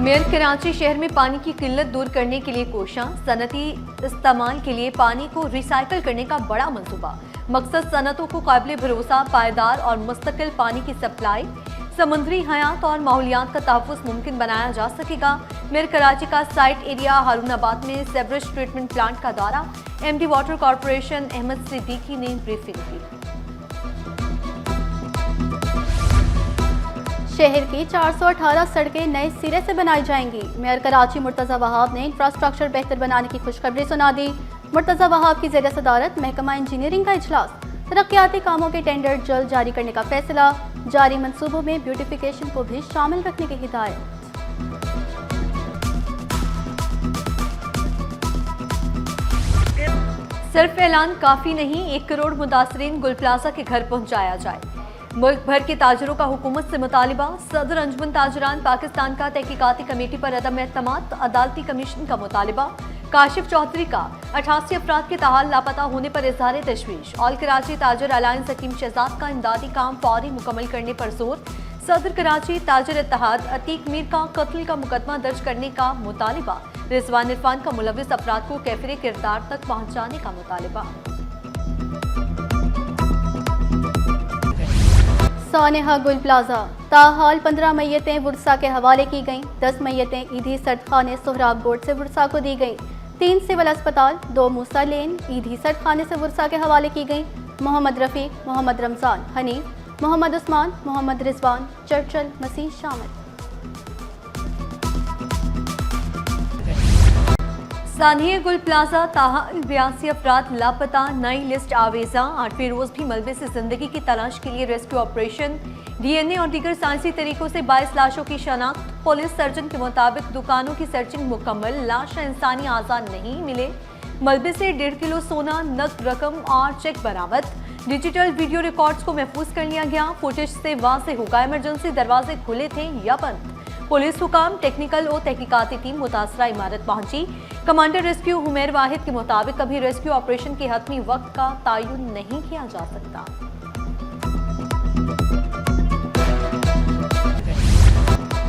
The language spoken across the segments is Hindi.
मेयर कराची शहर में पानी की किल्लत दूर करने के लिए कोशिश, सनती इस्तेमाल के लिए पानी को रिसाइकिल करने का बड़ा मंसूबा। मकसद सनतों को काबिल भरोसा, पायदार और मुस्तकिल पानी की सप्लाई, समुद्री हयात और माहौलियात का तहफ़्फ़ुज़ मुमकिन बनाया जा सकेगा। मेयर कराची का साइट एरिया हारूनाबाद में सेवरेज ट्रीटमेंट प्लांट का दौरा, MD water corporation Ahmed Siddiqui ने ब्रीफिंग की। शहर की 418 सड़कें नए सिरे से बनाई जाएंगी। मेयर कराची मुर्तज़ा वहाब ने इंफ्रास्ट्रक्चर बेहतर बनाने की खुशखबरी सुना दी। मुर्तज़ा वहाब की ज़ेर सदारत महकमा इंजीनियरिंग का इजलास, तरक्याती कामों के टेंडर जल्द जारी करने का फैसला, जारी मंसूबों में ब्यूटिफिकेशन को भी शामिल रखने की हिदायत। सिर्फ ऐलान काफ़ी नहीं, 1 करोड़ मुतासरीन गुल प्लाजा के घर पहुंचाया जाए। मुल्क भर के ताजरों का हुकूमत से मुतालिबा, सदर अंजुमन ताजरान पाकिस्तान का तहकीकाती कमेटी पर अदम एतमाद, अदालती कमीशन का मुतालिबा। काशिफ चौधरी का 88 अफराद के ताहाल लापता होने पर इजहार तशवीश। ऑल कराची ताजर अलायंस हकीम शहजाद का इमदादी काम फौरी मुकम्मल करने पर जोर। सदर कराची ताजर इत्तेहाद अतीक मीर का कत्ल का मुकदमा दर्ज करने का मुतालिबा। रिजवान इरफान का मुलविस अफराद को कैफिर किरदार तक पहुँचाने का मुतालिबा। सानेहा गुल प्लाजा, ताहाल 15 मैयतें वुरसा के हवाले की गईं। 10 मैयतें ईदी सर्दखाने सोहराब बोर्ड से वुरसा को दी गईं। 3 सिविल अस्पताल, 2 मूसा लेन ईदी सर्दखाने से वुरसा के हवाले की गईं। मोहम्मद रफ़ीक, मोहम्मद रमज़ान, हनीफ, मोहम्मद उस्मान, मोहम्मद रिजवान, चर्चल मसीह शामिल। सानिया गुल प्लाजा, ताहाल 82 अफराद लापता, नई लिस्ट आवेजा। 8वें रोज भी मलबे से जिंदगी की तलाश के लिए रेस्क्यू ऑपरेशन, DNA और दीगर साइंसी तरीकों से 22 लाशों की शनाख्त। पुलिस सर्जन के मुताबिक दुकानों की सर्चिंग मुकम्मल, लाश इंसानी आज़ा नहीं मिले। मलबे से 1.5 किलो सोना, नकद रकम और चेक बरामद। डिजिटल वीडियो रिकॉर्ड्स को महफूज कर लिया गया। फुटेज से वाज़ेह होगा इमरजेंसी दरवाजे खुले थे या बंद। पुलिस हुकाम, टेक्निकल और तहकीकाती टीम मुतासरा इमारत पहुंची। कमांडर रेस्क्यू हुमैर वाहिद के मुताबिक अभी रेस्क्यू ऑपरेशन के हतमी वक्त का तयन नहीं किया जा सकता।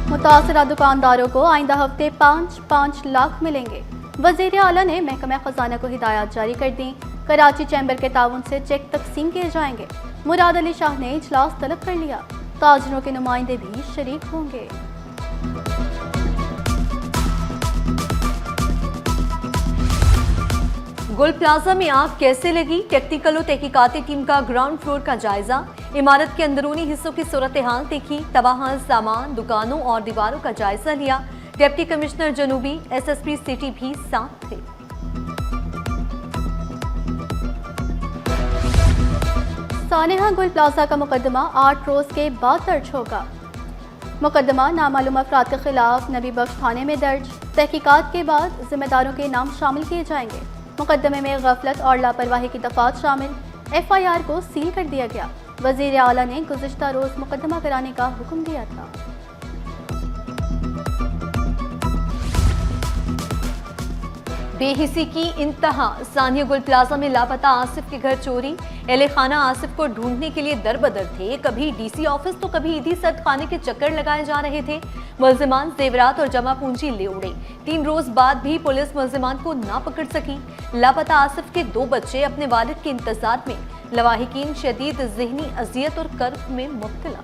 मुतासरा दुकानदारों को आइंदा हफ्ते 5-5 लाख मिलेंगे। वज़ीर आला ने महकमा खजाना को हिदायत जारी कर दी। कराची चैम्बर के ताउन से चेक तकसीम किए जाएंगे। मुराद अली शाह ने इजलास तलब कर लिया। ताजरों के नुमाइंदे भी शरीक होंगे। गुल प्लाजा में आग कैसे लगी, टेक्निकल और तहकीकाती टीम का ग्राउंड फ्लोर का जायजा। इमारत के अंदरूनी हिस्सों की सूरत हाल देखी। तबाह सामान, दुकानों और दीवारों का जायजा लिया। डिप्टी कमिश्नर जनूबी, SSP सिटी भी साथ थे। सानेहा गुल प्लाजा का मुकदमा 8 रोज के बाद दर्ज होगा। मुकदमा नामालूम अफराद के खिलाफ नबी बख्श थाने में दर्ज। तहकीकात के बाद जिम्मेदारों के नाम शामिल किए जाएंगे। मुकदमे में गफलत और लापरवाही की दफात शामिल। FIR को सील कर दिया गया। वज़ीर आला ने गुज़िश्ता रोज मुकदमा कराने का हुक्म दिया था। बेहिसी की इंतहा, सानिया गुल प्लाजा में लापता आसिफ के घर चोरी। एले खाना आसिफ को ढूंढने के लिए दरबदर थे। कभी DC ऑफिस तो कभी ईदी सर्दखाने के चक्कर लगाए जा रहे थे। मुल्जिमान जेवरात और जमा पूंजी ले उड़े। 3 रोज बाद भी पुलिस मुल्जिमान को ना पकड़ सकी। लापता आसिफ के 2 बच्चे अपने वालिद के इंतजार में। लवाहिकीन शदीद ज़हनी अजियत और कर्ब में मुब्तला।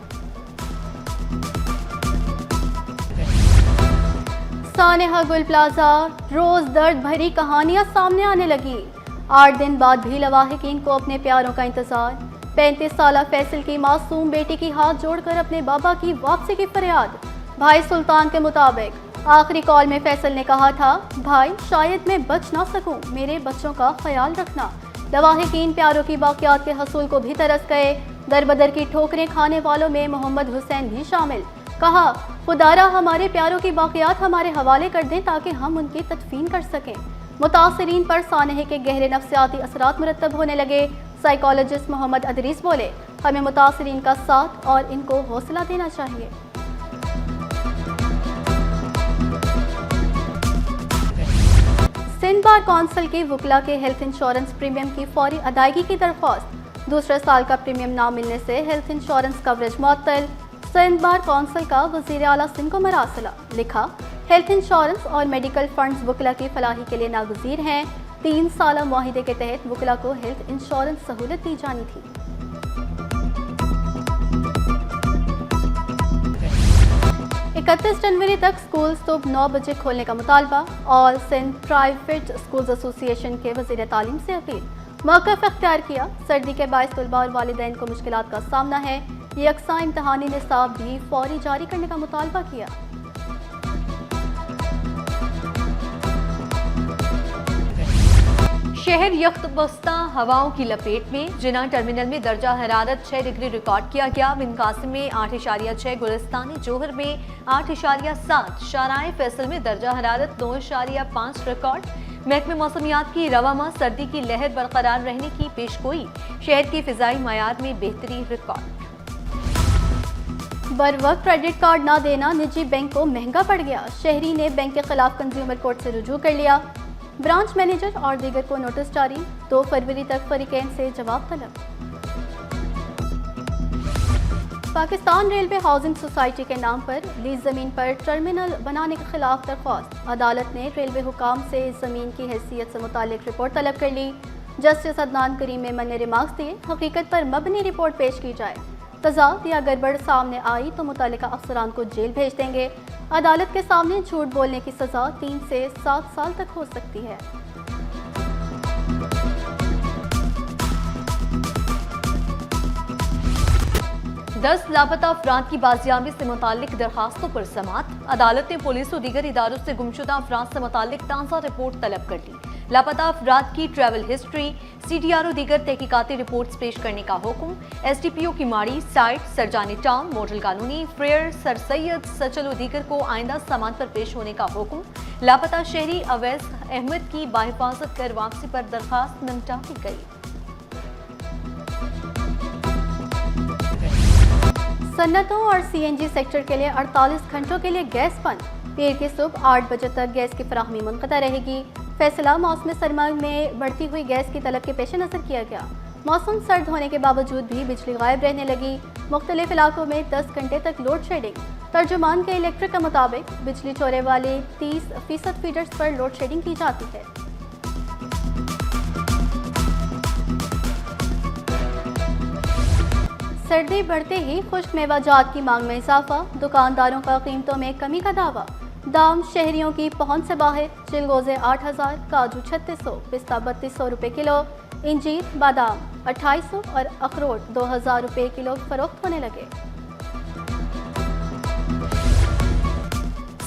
सानेहा गुल प्लाजा, रोज दर्द भरी कहानियां सामने आने लगी। 8 दिन बाद भी लवाहिकीन को अपने प्यारों का इंतजार। 35 साला फैसल की मासूम बेटी की हाथ जोड़कर अपने बाबा की वापसी की फरियाद। भाई सुल्तान के मुताबिक आखिरी कॉल में फैसल ने कहा था, भाई शायद मैं बच ना सकूं, मेरे बच्चों का ख्याल रखना। लवाहिकीन प्यारों की वाक़यात के हसूल को भी तरस गए। दरबदर की ठोकरें खाने वालों में मोहम्मद हुसैन भी शामिल। कहा, खुदारा हमारे प्यारों की वाक़यात हमारे हवाले कर दें ताकि हम उनकी तदफीन कर सकें। मुतासरीन पर सानहे के गहरे नफ्सियाती असरात मुरतब होने लगे। साइकोलॉजिस्ट मोहम्मद अदरीस बोले, हमें मुतासरीन का साथ और इनको हौसला देना चाहिए। सिंध बार कौंसिल की वकला के हेल्थ इंश्योरेंस प्रीमियम की फौरी अदायगी की दरख्वास्त। दूसरे साल का प्रीमियम ना मिलने से हेल्थ इंश्योरेंस कवरेज मुअत्तल। सिंध बार कौंसिल का वज़ीर आला सिंध को मरासला। लिखा, हेल्थ इंश्योरेंस और मेडिकल फंड्स वकला की फलाही के लिए नागुज़ीर हैं। 3 साल मुआहिदे के तहत वकला को हेल्थ इंश्योरेंस सहूलत दी जानी थी। 31 जनवरी तक स्कूल सुबह 9 बजे खोलने का मुतालबा। All Sindh private schools association के वज़ीर तालीम से अपील। मौक़िफ़ अख्तियार किया। सर्दी के बायस तलबा और वालिदैन को मुश्किलात का सामना है। यकसा इम्तहानी निसाब भी फौरी जारी करने का मुतालबा किया। शहर यख्तबस्ता हवाओं की लपेट में। जिना टर्मिनल में दर्जा हरारत 6 डिग्री रिकॉर्ड किया गया। बिन कासिम में 8.6, गुलिस्तानी जोहर में 8.7, शाराए फैसल में दर्जा हरारत 9.5 रिकॉर्ड। महकमे मौसमियात की रवामा सर्दी की लहर बरकरार रहने की पेशगोई। शहर के फिजाई मयार में बेहतरी रिकॉर्ड। बरवक्त क्रेडिट कार्ड ना देना निजी बैंक को महंगा पड़ गया। शहरी ने बैंक के खिलाफ कंज्यूमर कोर्ट से रुजू कर लिया। ब्रांच मैनेजर और दीगर को नोटिस जारी। 2 फरवरी तक फरीकैन से जवाब तलब। पाकिस्तान रेलवे हाउसिंग सोसाइटी के नाम पर लीज जमीन पर टर्मिनल बनाने के खिलाफ दरख्वास्त। अदालत ने रेलवे हुकाम से जमीन की हैसियत से मुतालिक रिपोर्ट तलब कर ली। जस्टिस अदनान करीम मेमन ने रिमार्क्स दिए, हकीकत पर मबनी रिपोर्ट पेश की जाए। तजाद या गड़बड़ सामने आई तो मुतालिका अफसरान को जेल भेज देंगे। अदालत के सामने झूठ बोलने की सजा 3 से 7 साल तक हो सकती है। दस लापता अफराद की बाजियाबी से मुतालिक दरखास्तों पर समात। अदालत ने पुलिस और दीगर इदारों से गुमशुदा अफराद से मुतालिक ताज़ा रिपोर्ट तलब कर ली। लापता अफराद की ट्रैवल हिस्ट्री, CTR दीगर तहकीकाती रिपोर्ट्स पेश करने का हुक्म। SDPO की माड़ी, साइट, सरजानी टाउन, मॉडल कानूनी, फ्रेयर, सर सैयद, सचल दीगर को आइंदा सामान पर पेश होने का हुक्म। लापता शहरी अवैस अहमद की बाहिफाजत कर वापसी पर दरखास्त निपटा दी गई। सन्नतों और CNG सेक्टर के लिए 48 घंटों के लिए गैस बंद। पीर की सुबह 8 बजे तक गैस की फराहमी मुनक़ता रहेगी। फैसला मौसम सरमा में बढ़ती हुई गैस की तलब के पेश नज़र किया गया। मौसम सर्द होने के बावजूद भी बिजली गायब रहने लगी। मुख्तलिफ इलाकों में 10 घंटे तक लोड शेडिंग। तर्जुमान के इलेक्ट्रिक के मुताबिक बिजली चोरे वाले 30% फीडर्स पर लोड शेडिंग की जाती है। सर्दी बढ़ते ही खुश्क मेवाजात की मांग में इजाफा। दुकानदारों का कीमतों में कमी का दावा। दाम शहरियों की पहुंच से बाहर। चिलगोजे 8000, काजू 3600, पिस्ता 3200 रुपये किलो, इंजीर बादाम 2800 और अखरोट 2000 रुपये किलो फरोख्त होने लगे।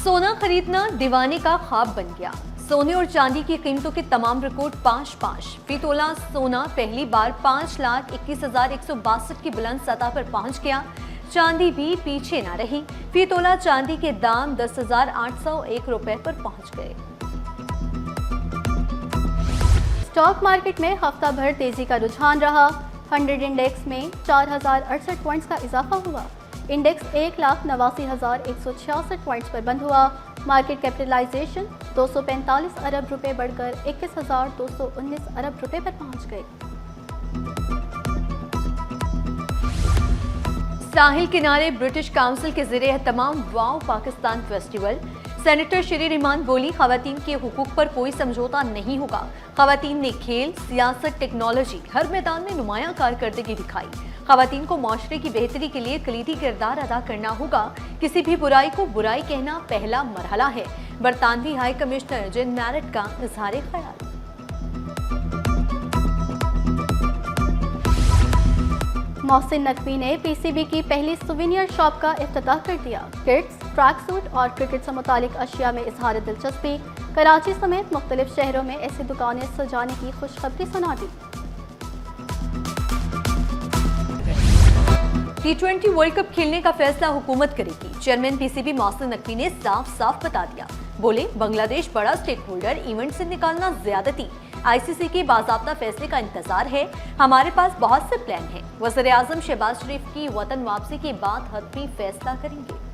सोना खरीदना दीवाने का ख्वाब बन गया। सोने और चांदी की कीमतों के तमाम रिकॉर्ड 5-5 फी तोला सोना पहली बार 5,21,162 की बुलंद सतह पर पहुंच गया। चांदी भी पीछे ना रही। फी तोला चांदी के दाम 10,801 रुपए पर पहुंच गए। स्टॉक मार्केट में हफ्ता भर तेजी का रुझान रहा। 100 इंडेक्स में 4068 पॉइंट्स का इजाफा हुआ। इंडेक्स 1,89,166 पॉइंट्स पर बंद हुआ। मार्केट कैपिटलाइजेशन 245 अरब रुपए बढ़कर 21,219 अरब रुपए पर पहुंच गए। साहिल किनारे ब्रिटिश काउंसिल के ज़रिए तमाम वाओ पाकिस्तान फेस्टिवल। सेनेटर शरी रहमान बोली, खवातीन के हुकूक पर कोई समझौता नहीं होगा। खवातीन ने खेल, सियासत, टेक्नोलॉजी हर मैदान में नुमायां कारकर्दगी दिखाई। खवातीन को माशरे की बेहतरी के लिए कलीदी किरदार अदा करना होगा। किसी भी बुराई को बुराई कहना पहला मरहला है। बरतानवी हाई कमिश्नर जिन मैरेट का इजहार ख्याल। मोहसिन नकवी ने PCB की पहली सुवेनियर शॉप का इफ्तिताह कर दिया। किट्स, ट्रैक सूट और क्रिकेट से मुतालिक अशिया में इजहार दिलचस्पी। कराची समेत मुख्तलिफ शहरों में ऐसी दुकानें सजाने की खुशखबरी सुना दी। T20 वर्ल्ड कप खेलने का फैसला हुकूमत करेगी। चेयरमैन PCB मोहसिन नकवी ने साफ साफ बता दिया। बोले, बांग्लादेश बड़ा स्टेक होल्डर, इवेंट से निकालना ज्यादती। ICC के बाज़ाब्ता फैसले का इंतजार है। हमारे पास बहुत से प्लान हैं। वज़ीर-ए-आज़म शहबाज शरीफ की वतन वापसी के बाद हतमी फैसला करेंगे।